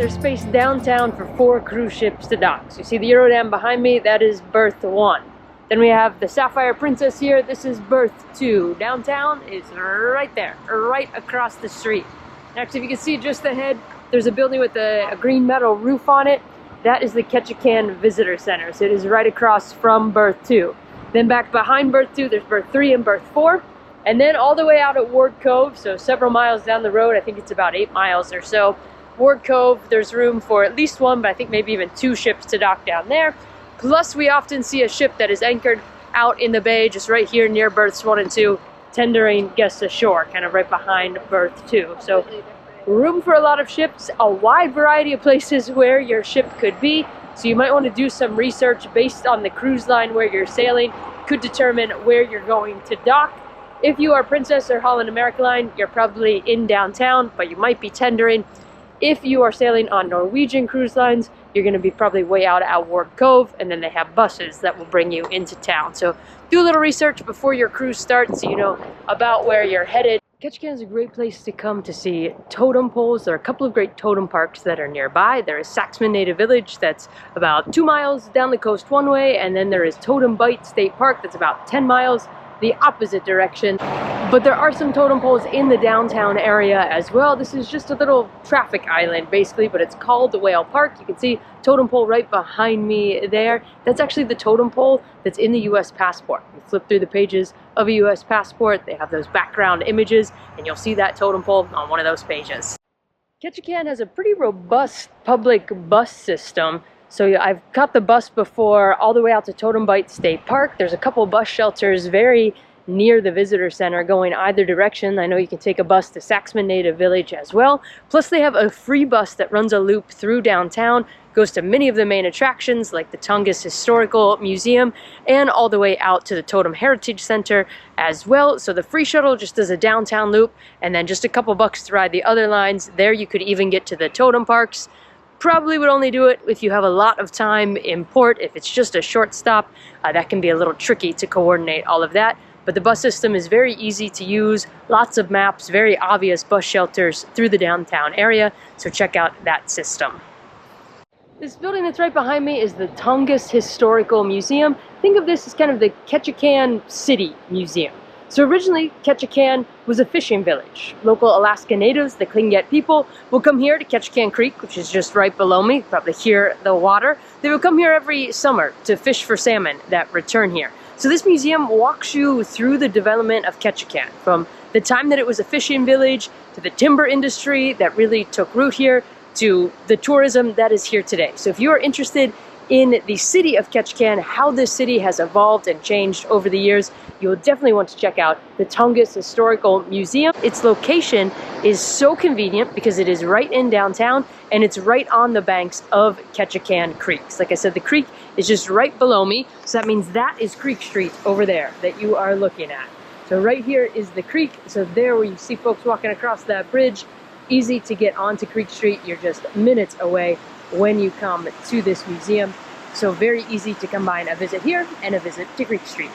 there's space downtown for 4 cruise ships to dock. So you see the Eurodam behind me, that is berth 1. Then we have the Sapphire Princess here, this is berth 2. Downtown is right there, right across the street. Next, if you can see just ahead, there's a building with a green metal roof on it. That is the Ketchikan Visitor Center, so it is right across from berth 2. Then back behind berth 2, there's berth 3 and berth 4. And then all the way out at Ward Cove, so several miles down the road, I think it's about 8 miles or so, Ward Cove, there's room for at least 1, but I think maybe even 2 ships to dock down there. Plus, we often see a ship that is anchored out in the bay, just right here near berths 1 and 2, tendering guests ashore, kind of right behind berth 2. So room for a lot of ships, a wide variety of places where your ship could be. So you might want to do some research based on the cruise line where you're sailing, could determine where you're going to dock. If you are Princess or Holland America Line, you're probably in downtown, but you might be tendering. If you are sailing on Norwegian cruise lines, you're going to be probably way out at Ward Cove, and then they have buses that will bring you into town. So do a little research before your cruise starts so you know about where you're headed. Ketchikan is a great place to come to see totem poles. There are a couple of great totem parks that are nearby. There is Saxman Native Village that's about 2 miles down the coast one way, and then there is Totem Bight State Park that's about 10 miles the opposite direction. But there are some totem poles in the downtown area as well. This is just a little traffic island basically, but it's called the Whale Park. You can see totem pole right behind me there. That's actually the totem pole that's in the US passport. You flip through the pages of a US passport, they have those background images, and you'll see that totem pole on one of those pages. Ketchikan has a pretty robust public bus system. So I've caught the bus before all the way out to Totem Bight State Park. There's a couple bus shelters very near the visitor center going either direction. I know you can take a bus to Saxman Native Village as well. Plus they have a free bus that runs a loop through downtown, goes to many of the main attractions like the Tongass Historical Museum and all the way out to the Totem Heritage Center as well. So the free shuttle just does a downtown loop and then just a couple bucks to ride the other lines. There you could even get to the totem parks. Probably would only do it if you have a lot of time in port. If it's just a short stop, that can be a little tricky to coordinate all of that. But the bus system is very easy to use, lots of maps, very obvious bus shelters through the downtown area, so check out that system. This building that's right behind me is the Tongass Historical Museum. Think of this as kind of the Ketchikan City Museum. So originally, Ketchikan was a fishing village. Local Alaska natives, the Tlingit people, will come here to Ketchikan Creek, which is just right below me. You probably hear the water. They will come here every summer to fish for salmon that return here. So this museum walks you through the development of Ketchikan, from the time that it was a fishing village, to the timber industry that really took root here, to the tourism that is here today. So if you are interested in the city of Ketchikan, how this city has evolved and changed over the years, you'll definitely want to check out the Tongass Historical Museum. Its location is so convenient because it is right in downtown and it's right on the banks of Ketchikan Creek. So like I said, the creek is just right below me, so that means that is Creek Street over there that you are looking at. So right here is the creek, so there where you see folks walking across that bridge, easy to get onto Creek Street. You're just minutes away when you come to this museum. So very easy to combine a visit here and a visit to Creek Street.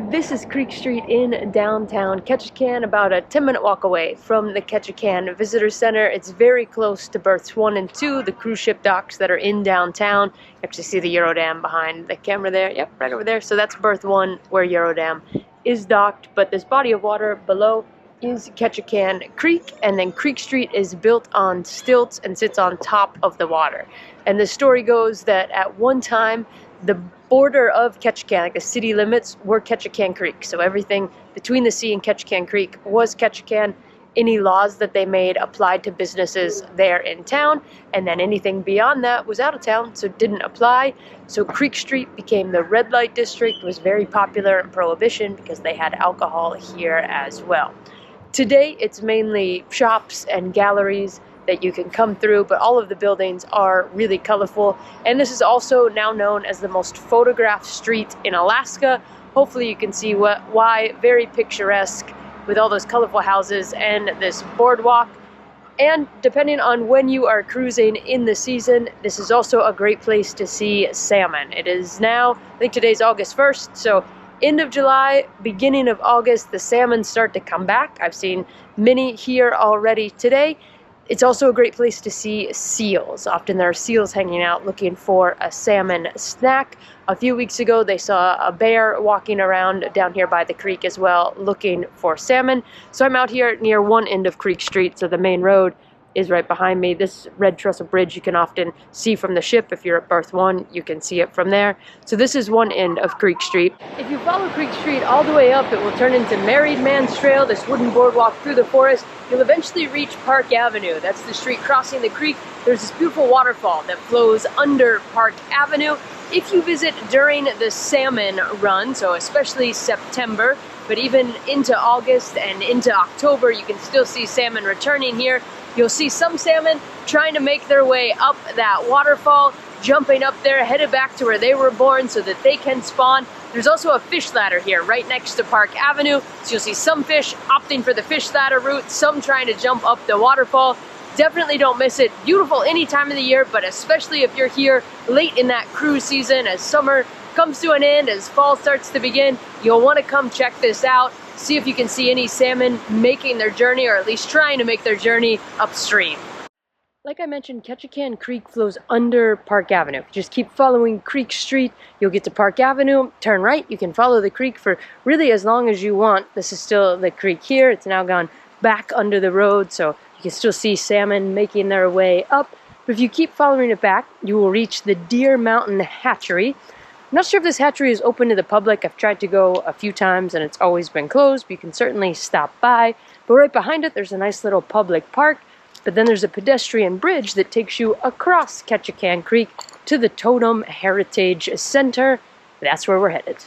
This is Creek Street in downtown Ketchikan, about a 10-minute walk away from the Ketchikan Visitor Center. It's very close to berths 1 and 2, the cruise ship docks that are in downtown. You actually see the Eurodam behind the camera there. Yep, right over there. So that's berth 1 where Eurodam is docked, but this body of water below is Ketchikan Creek, and then Creek Street is built on stilts and sits on top of the water. And the story goes that at one time, the border of Ketchikan, like the city limits, were Ketchikan Creek. So everything between the sea and Ketchikan Creek was Ketchikan. Any laws that they made applied to businesses there in town, and then anything beyond that was out of town, so didn't apply. So Creek Street became the red light district, was very popular in Prohibition because they had alcohol here as well. Today, it's mainly shops and galleries that you can come through, but all of the buildings are really colorful. And this is also now known as the most photographed street in Alaska. Hopefully you can see why. Very picturesque with all those colorful houses and this boardwalk. And depending on when you are cruising in the season, this is also a great place to see salmon. It is now, I think today's August 1st, so end of July, beginning of August, the salmon start to come back. I've seen many here already today. It's also a great place to see seals. Often there are seals hanging out looking for a salmon snack. A few weeks ago, they saw a bear walking around down here by the creek as well, looking for salmon. So I'm out here near one end of Creek Street, so the main road is right behind me. This red trestle bridge you can often see from the ship. If you're at berth 1, you can see it from there. So this is one end of Creek Street. If you follow Creek Street all the way up, it will turn into Married Man's Trail, this wooden boardwalk through the forest. You'll eventually reach Park Avenue. That's the street crossing the creek. There's this beautiful waterfall that flows under Park Avenue. If you visit during the salmon run, so especially September, but even into August and into October, you can still see salmon returning here. You'll see some salmon trying to make their way up that waterfall, jumping up there, headed back to where they were born so that they can spawn. There's also a fish ladder here right next to Park Avenue. So you'll see some fish opting for the fish ladder route, some trying to jump up the waterfall. Definitely don't miss it. Beautiful any time of the year, but especially if you're here late in that cruise season as summer comes to an end, as fall starts to begin, you'll want to come check this out. See if you can see any salmon making their journey, or at least trying to make their journey upstream. Like I mentioned, Ketchikan Creek flows under Park Avenue. Just keep following Creek Street, you'll get to Park Avenue, turn right, you can follow the creek for really as long as you want. This is still the creek here, it's now gone back under the road, so you can still see salmon making their way up. But if you keep following it back, you will reach the Deer Mountain Hatchery. I'm not sure if this hatchery is open to the public. I've tried to go a few times and it's always been closed, but you can certainly stop by. But right behind it, there's a nice little public park. But then there's a pedestrian bridge that takes you across Ketchikan Creek to the Totem Heritage Center. That's where we're headed.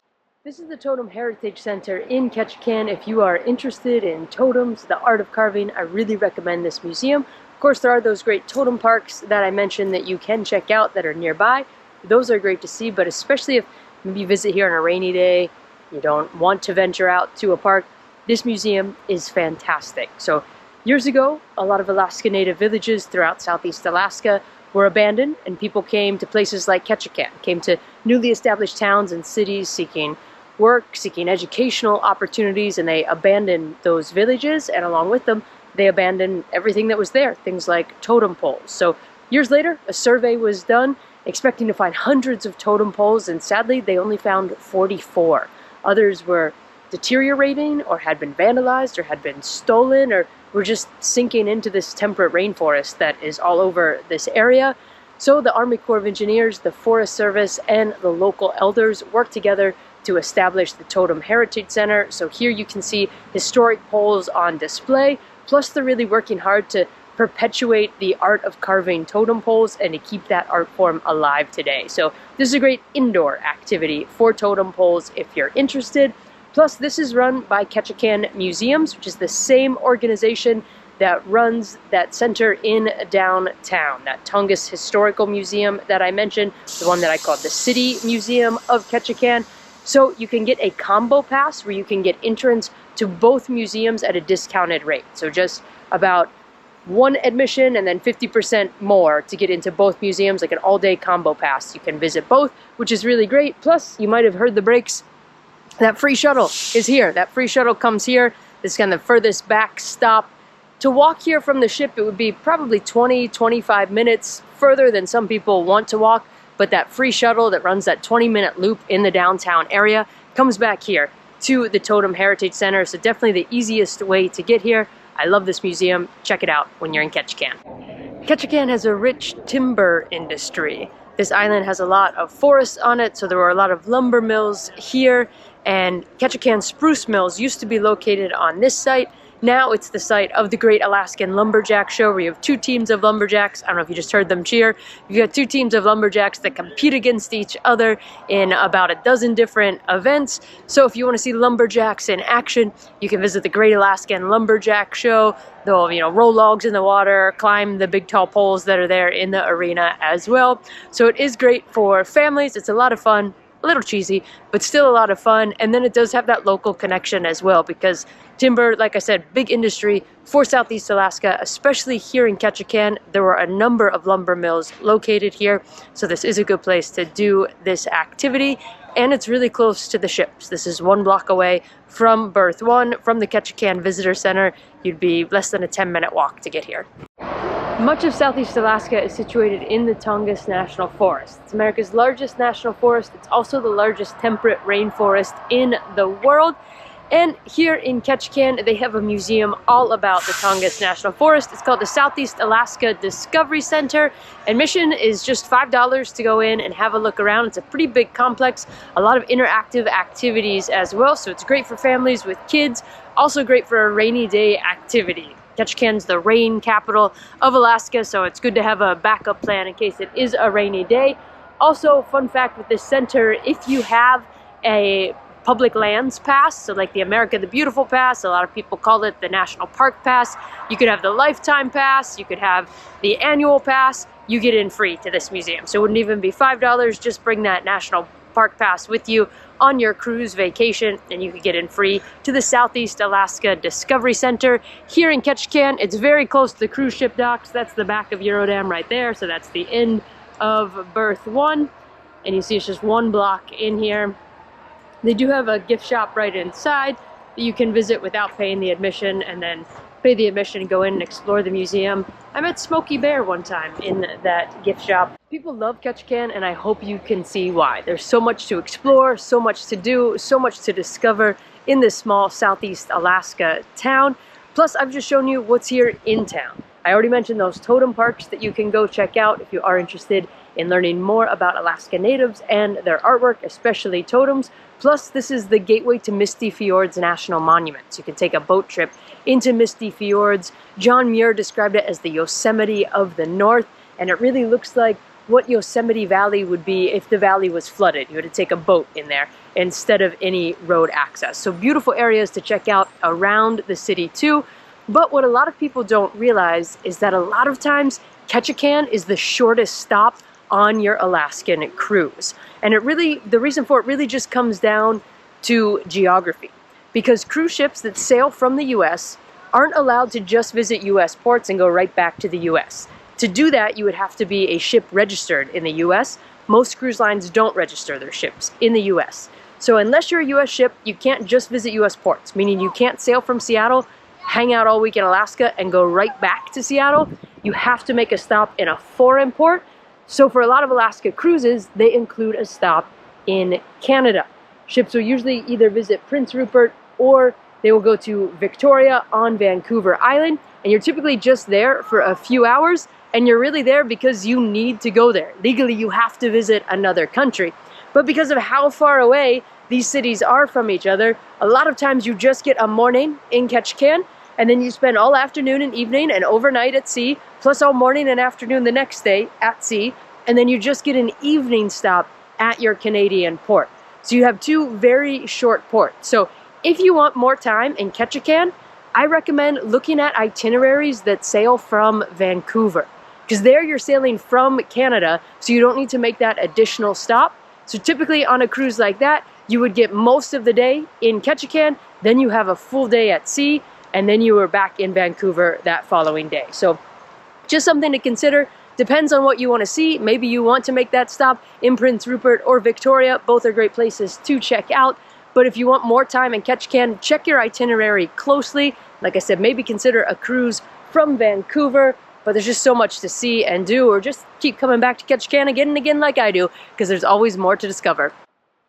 This is the Totem Heritage Center in Ketchikan. If you are interested in totems, the art of carving, I really recommend this museum. Of course, there are those great totem parks that I mentioned that you can check out that are nearby. Those are great to see, but especially if maybe you visit here on a rainy day, you don't want to venture out to a park, this museum is fantastic. So years ago, a lot of Alaska Native villages throughout Southeast Alaska were abandoned, and people came to places like Ketchikan, came to newly established towns and cities seeking work, seeking educational opportunities, and they abandoned those villages, and along with them, they abandoned everything that was there, things like totem poles. So years later, a survey was done, expecting to find hundreds of totem poles, and sadly, they only found 44. Others were deteriorating, or had been vandalized, or had been stolen, or were just sinking into this temperate rainforest that is all over this area. So the Army Corps of Engineers, the Forest Service, and the local elders worked together to establish the Totem Heritage Center. So here you can see historic poles on display, plus they're really working hard to perpetuate the art of carving totem poles and to keep that art form alive today. So this is a great indoor activity for totem poles if you're interested. Plus, this is run by Ketchikan Museums, which is the same organization that runs that center in downtown, that Tongass Historical Museum that I mentioned, the one that I called the City Museum of Ketchikan. So you can get a combo pass where you can get entrance to both museums at a discounted rate. So just about one admission and then 50% more to get into both museums, like an all-day combo pass. You can visit both, which is really great. Plus, you might have heard the breaks. That free shuttle is here. That free shuttle comes here. This is kind of the furthest back stop. To walk here from the ship, it would be probably 20-25 minutes further than some people want to walk, but that free shuttle that runs that 20-minute loop in the downtown area comes back here to the Totem Heritage Center, so definitely the easiest way to get here. I love this museum. Check it out when you're in Ketchikan. Ketchikan has a rich timber industry. This island has a lot of forests on it, so there were a lot of lumber mills here, and Ketchikan spruce mills used to be located on this site. Now it's the site of the Great Alaskan Lumberjack Show, where you have two teams of lumberjacks. I don't know if you just heard them cheer. You've got two teams of lumberjacks that compete against each other in about a dozen different events. So if you want to see lumberjacks in action, you can visit the Great Alaskan Lumberjack Show. They'll, roll logs in the water, climb the big tall poles that are there in the arena as well. So it is great for families. It's a lot of fun. A little cheesy, but still a lot of fun. And then it does have that local connection as well, because timber, like I said, big industry for Southeast Alaska, especially here in Ketchikan. There were a number of lumber mills located here, so this is a good place to do this activity. And it's really close to the ships. This is 1 block away from berth 1, from the Ketchikan Visitor Center. You'd be less than a 10-minute walk to get here. Much of Southeast Alaska is situated in the Tongass National Forest. It's America's largest national forest. It's also the largest temperate rainforest in the world. And here in Ketchikan, they have a museum all about the Tongass National Forest. It's called the Southeast Alaska Discovery Center. Admission is just $5 to go in and have a look around. It's a pretty big complex, a lot of interactive activities as well. So it's great for families with kids, also great for a rainy day activity. Ketchikan's the rain capital of Alaska, so it's good to have a backup plan in case it is a rainy day. Also, fun fact with this center, if you have a public lands pass, so like the America the Beautiful pass, a lot of people call it the National Park Pass, you could have the lifetime pass, you could have the annual pass, you get in free to this museum. So it wouldn't even be $5, just bring that National Park Pass with you on your cruise vacation and you could get in free to the Southeast Alaska Discovery Center here in Ketchikan. It's very close to the cruise ship docks. That's the back of Eurodam right there, so that's the end of berth 1, and you see it's just one block in here. They do have a gift shop right inside that you can visit without paying the admission, and then pay the admission and go in and explore the museum. I met Smokey Bear one time in that gift shop. People love Ketchikan, and I hope you can see why. There's so much to explore, so much to do, so much to discover in this small Southeast Alaska town. Plus, I've just shown you what's here in town. I already mentioned those totem parks that you can go check out if you are interested in learning more about Alaska natives and their artwork, especially totems. Plus, this is the gateway to Misty Fjords National Monument. So you can take a boat trip into Misty Fjords. John Muir described it as the Yosemite of the North, and it really looks like what Yosemite Valley would be if the valley was flooded. You had to take a boat in there instead of any road access. So beautiful areas to check out around the city too. But what a lot of people don't realize is that a lot of times Ketchikan is the shortest stop on your Alaskan cruise. And the reason for it really just comes down to geography. Because cruise ships that sail from the US aren't allowed to just visit US ports and go right back to the US. To do that, you would have to be a ship registered in the US. Most cruise lines don't register their ships in the US. So unless you're a US ship, you can't just visit US ports, meaning you can't sail from Seattle, hang out all week in Alaska, and go right back to Seattle. You have to make a stop in a foreign port. So for a lot of Alaska cruises, they include a stop in Canada. Ships will usually either visit Prince Rupert or they will go to Victoria on Vancouver Island, and you're typically just there for a few hours, and you're really there because you need to go there. Legally, you have to visit another country. But because of how far away these cities are from each other, a lot of times you just get a morning in Ketchikan, and then you spend all afternoon and evening and overnight at sea, plus all morning and afternoon the next day at sea, and then you just get an evening stop at your Canadian port. So you have two very short ports. So if you want more time in Ketchikan, I recommend looking at itineraries that sail from Vancouver, because there you're sailing from Canada, so you don't need to make that additional stop. So typically on a cruise like that, you would get most of the day in Ketchikan, then you have a full day at sea, and then you are back in Vancouver that following day. So just something to consider. Depends on what you want to see. Maybe you want to make that stop in Prince Rupert or Victoria. Both are great places to check out. But if you want more time in Ketchikan, check your itinerary closely. Like I said, maybe consider a cruise from Vancouver, but there's just so much to see and do, or just keep coming back to Ketchikan again and again like I do, because there's always more to discover.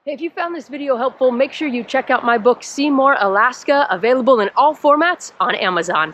Hey, if you found this video helpful, make sure you check out my book, See More Alaska, available in all formats on Amazon.